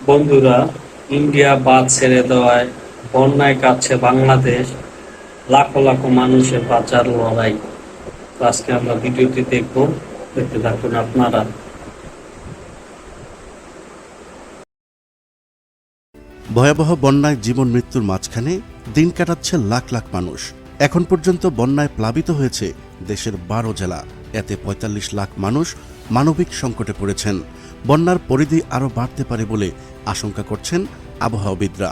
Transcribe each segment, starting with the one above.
বন্ধুরা, ইন্ডিয়া বাঁধ ছেড়ে দেওয়ায় বন্যায় কাঁপছে বাংলাদেশ। লাখো লাখো মানুষের বাঁচার লড়াই। তো আজকে আমরা ভিডিওটি দেখতে থাকুন আপনারা। ভয়াবহ বন্যায় জীবন মৃত্যুর মাঝখানে দিন কাটাচ্ছে লাখ লাখ মানুষ। এখন পর্যন্ত বন্যায় প্লাবিত হয়েছে দেশের 12 জেলা। এতে ৪৫ লাখ মানুষ মানবিক সংকটে পড়েছেন। বন্যার পরিধি আরও বাড়তে পারে বলে আশঙ্কা করছেন আবহাওয়াবিদরা।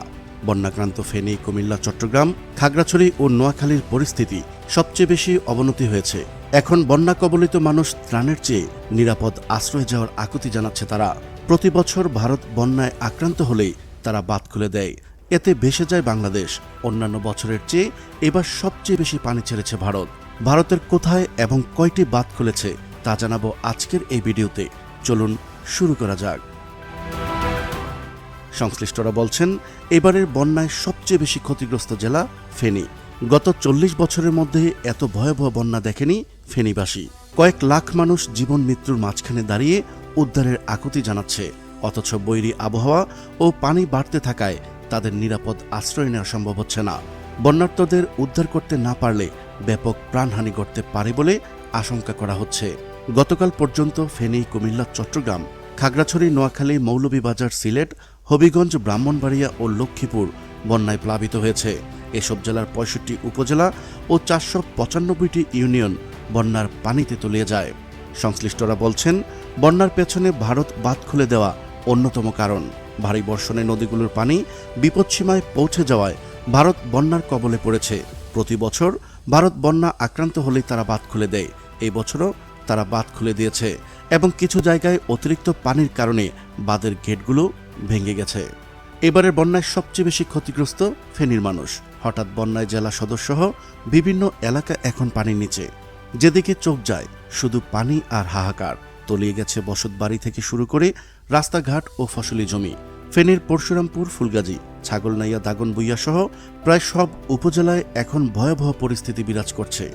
বন্যাক্রান্ত ফেনী, কুমিল্লা, চট্টগ্রাম, খাগড়াছড়ি ও নোয়াখালীর পরিস্থিতি সবচেয়ে বেশি অবনতি হয়েছে। এখন বন্যা কবলিত মানুষ ত্রাণের চেয়ে নিরাপদ আশ্রয়ে যাওয়ার আকুতি জানাচ্ছে তারা। প্রতি বছর ভারত বন্যায় আক্রান্ত হলেই তারা বাঁধ খুলে দেয়, এতে ভেসে যায় বাংলাদেশ। অন্যান্য বছরের চেয়ে এবার সবচেয়ে বেশি পানি ছেড়েছে ভারত। ভারতের কোথায় এবং কয়টি বাঁধ খুলেছে তা জানাবো আজকের এই ভিডিওতে। চলুন শুরু করা যাক। সংশ্লিষ্টরা বলছেন, এবারের বন্যায় সবচেয়ে বেশি ক্ষতিগ্রস্ত জেলা ফেনী। গত ৪০ বছরের মধ্যে এত ভয়াবহ বন্যা দেখেনি ফেনীবাসী। কয়েক লাখ মানুষ জীবন মৃত্যুর মাঝখানে দাঁড়িয়ে উদ্ধারের আকুতি জানাচ্ছে, অথচ বৈরী আবহাওয়া ও পানি বাড়তে থাকায় তাদের নিরাপদ আশ্রয় নেওয়া সম্ভব হচ্ছে না। বন্যার্তদের উদ্ধার করতে না পারলে ব্যাপক প্রাণহানি ঘটতে পারে বলে আশঙ্কা করা হচ্ছে। গতকাল পর্যন্ত ফেনী, কুমিল্লা, চট্টগ্রাম, খাগড়াছড়ি, নোয়াখালী, মৌলভীবাজার, সিলেট, হবিগঞ্জ, ব্রাহ্মণবাড়িয়া ও লক্ষ্মীপুর বন্যায় প্লাবিত হয়েছে। এসব জেলার ৬৫ উপজেলা ও ৪৯৫টি ইউনিয়ন বন্যার পানিতে তলিয়ে যায়। সংশ্লিষ্টরা বলছেন, বন্যার পেছনে ভারত বাঁধ খুলে দেওয়া অন্যতম কারণ। ভারী বর্ষণে নদীগুলোর পানি বিপদসীমায় পৌঁছে যাওয়ায় ভারত বন্যার কবলে পড়েছে। প্রতি বছর ভারত বন্যা আক্রান্ত হলেই তারা বাঁধ খুলে দেয়। এই বছরও তারা বাঁধ খুলে দিয়েছে এবং কিছু জায়গায় অতিরিক্ত পানির কারণে বাঁধের গেটগুলো ভেঙে গেছে। এবারের বন্যায় সবচেয়ে বেশি ক্ষতিগ্রস্ত ফেনীর মানুষ। হঠাৎ বন্যায় জেলা সদরসহ বিভিন্ন এলাকা এখন পানির নিচে। যেদিকে চোখ যায় শুধু পানি আর হাহাকার। তলিয়ে গেছে বসতবাড়ি থেকে শুরু করে রাস্তাঘাট ও ফসলি জমি। ফেনীর পরশুরামপুর, ফুলগাজী, ছাগলনাইয়া, দাগনভূঞা সহ প্রায় সব উপজেলায় এখন ভয়াবহ পরিস্থিতি বিরাজ করছে।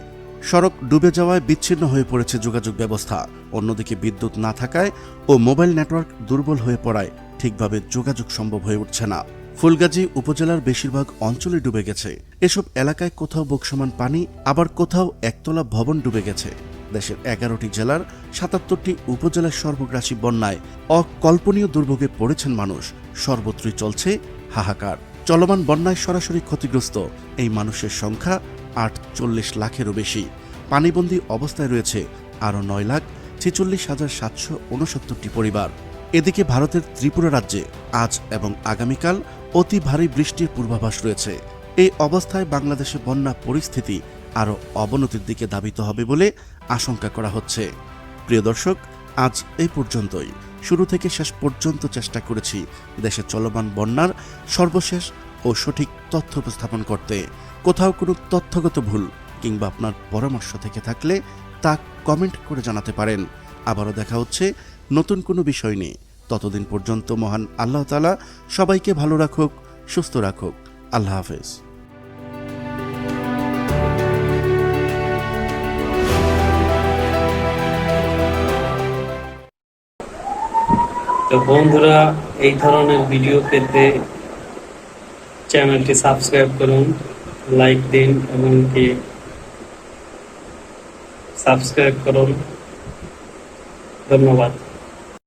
সড়ক ডুবে যাওয়ায় বিচ্ছিন্ন হয়ে পড়েছে যোগাযোগ ব্যবস্থা। অন্যদিকে বিদ্যুৎ না থাকায় ও মোবাইল নেটওয়ার্ক দুর্বল হয়ে পড়ায় ঠিকভাবে যোগাযোগ সম্ভব হয়ে উঠছে না। ফুলগাজী উপজেলার বেশিরভাগ অঞ্চলে ডুবে গেছে। এসব এলাকায় কোথাও বুকসমান পানি, আবার কোথাও একতলা ভবন ডুবে গেছে। দেশের ১১টি জেলার ৭৭টি উপজেলার সর্বগ্রাসী বন্যায় অকল্পনীয় দুর্ভোগে পড়েছেন মানুষ। সর্বত্রই চলছে হাহাকার। চলমান বন্যায় সরাসরি ক্ষতিগ্রস্ত এই মানুষের সংখ্যা ৪৮ লাখেরও বেশি। পানিবন্দী অবস্থায় রয়েছে আরও ৯,৪৬,৭৬৯টি পরিবার। এদিকে ভারতের ত্রিপুরা রাজ্যে আজ এবং আগামীকাল অতি ভারী বৃষ্টির পূর্বাভাস রয়েছে। এই অবস্থায় বাংলাদেশে বন্যা পরিস্থিতি আরও অবনতির দিকে ধাবিত হবে বলে আশঙ্কা করা হচ্ছে। প্রিয় দর্শক, আজ এই পর্যন্তই। শুরু থেকে শেষ পর্যন্ত চেষ্টা করেছি দেশে চলমান বন্যার সর্বশেষ ও সঠিক তথ্য উপস্থাপন করতে। কোথাও কোনো তথ্যগত ভুল কিংবা আপনার পরামর্শ থেকে থাকলে তা কমেন্ট করে জানাতে পারেন। আবারও দেখা হচ্ছে নতুন কোনো বিষয় নিয়ে। ততদিন পর্যন্ত মহান আল্লাহ তাআলা সবাইকে ভালো রাখুক, সুস্থ রাখুক। আল্লাহ হাফেজ। তো বন্ধুরা, এই ধরনের ভিডিও পেতে চ্যানেলটি সাবস্ক্রাইব করুন, লাইক দিন, এমনকি সাবস্ক্রাইব করুন। ধন্যবাদ।